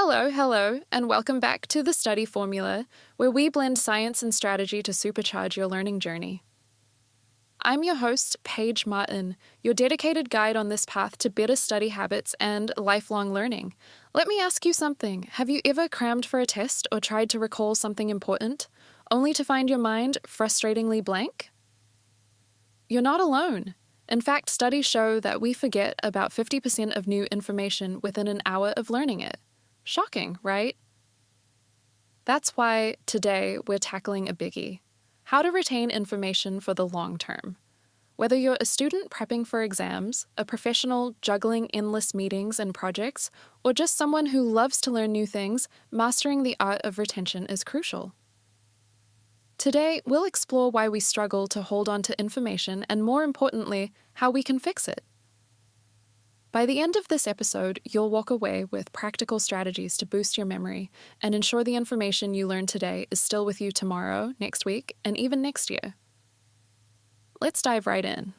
Hello, and welcome back to the Study Formula, where we blend science and strategy to supercharge your learning journey. I'm your host, Paige Martin, your dedicated guide on this path to better study habits and lifelong learning. Let me ask you something. Have you ever crammed for a test or tried to recall something important, only to find your mind frustratingly blank? You're not alone. In fact, studies show that we forget about 50% of new information within an hour of learning it. Shocking, right? That's why today we're tackling a biggie: how to retain information for the long term. Whether you're a student prepping for exams, a professional juggling endless meetings and projects, or just someone who loves to learn new things, mastering the art of retention is crucial. Today, we'll explore why we struggle to hold on to information and, more importantly, how we can fix it. By the end of this episode, you'll walk away with practical strategies to boost your memory and ensure the information you learn today is still with you tomorrow, next week, and even next year. Let's dive right in.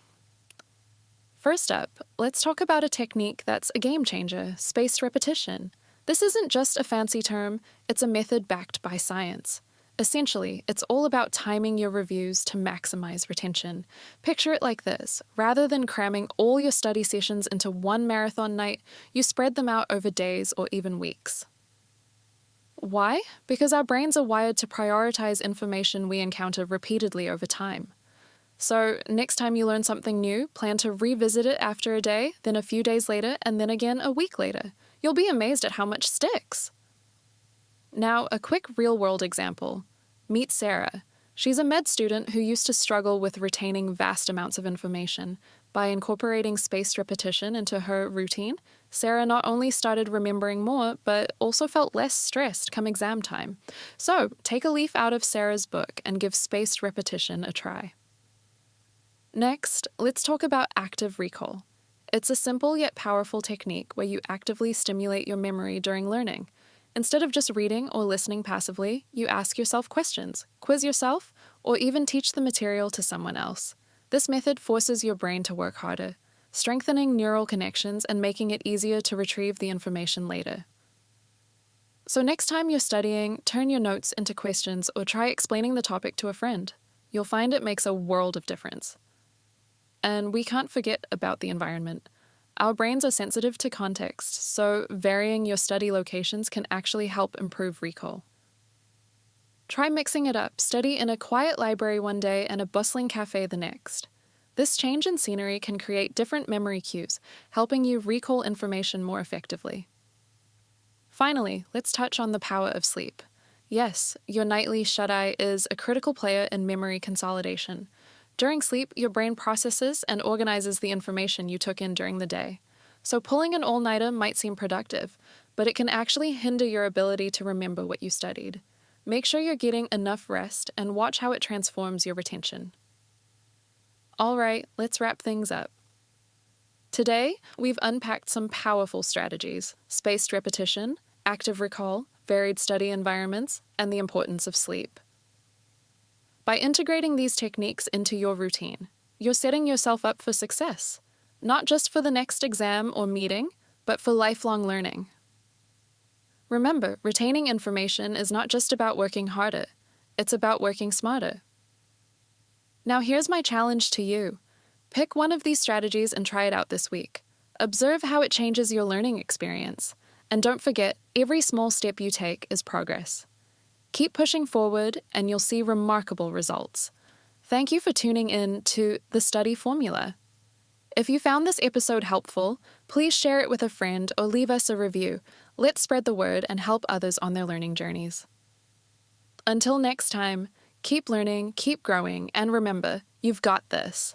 First up, let's talk about a technique that's a game changer: spaced repetition. This isn't just a fancy term, it's a method backed by science. Essentially, it's all about timing your reviews to maximize retention. Picture it like this: rather than cramming all your study sessions into one marathon night, you spread them out over days or even weeks. Why? Because our brains are wired to prioritize information we encounter repeatedly over time. So, next time you learn something new, plan to revisit it after a day, then a few days later, and then again a week later. You'll be amazed at how much sticks. Now, a quick real-world example. Meet Sarah. She's a med student who used to struggle with retaining vast amounts of information. By incorporating spaced repetition into her routine, Sarah not only started remembering more, but also felt less stressed come exam time. So, take a leaf out of Sarah's book and give spaced repetition a try. Next, let's talk about active recall. It's a simple yet powerful technique where you actively stimulate your memory during learning. Instead of just reading or listening passively, you ask yourself questions, quiz yourself, or even teach the material to someone else. This method forces your brain to work harder, strengthening neural connections and making it easier to retrieve the information later. So next time you're studying, turn your notes into questions or try explaining the topic to a friend. You'll find it makes a world of difference. And we can't forget about the environment. Our brains are sensitive to context, so varying your study locations can actually help improve recall. Try mixing it up. Study in a quiet library one day and a bustling cafe the next. This change in scenery can create different memory cues, helping you recall information more effectively. Finally, let's touch on the power of sleep. Yes, your nightly shut-eye is a critical player in memory consolidation. During sleep, your brain processes and organizes the information you took in during the day. So pulling an all-nighter might seem productive, but it can actually hinder your ability to remember what you studied. Make sure you're getting enough rest and watch how it transforms your retention. All right, let's wrap things up. Today, we've unpacked some powerful strategies: spaced repetition, active recall, varied study environments, and the importance of sleep. By integrating these techniques into your routine, you're setting yourself up for success, not just for the next exam or meeting, but for lifelong learning. Remember, retaining information is not just about working harder, it's about working smarter. Now here's my challenge to you. Pick one of these strategies and try it out this week. Observe how it changes your learning experience. And don't forget, every small step you take is progress. Keep pushing forward and you'll see remarkable results. Thank you for tuning in to The Study Formula. If you found this episode helpful, please share it with a friend or leave us a review. Let's spread the word and help others on their learning journeys. Until next time, keep learning, keep growing, and remember, you've got this.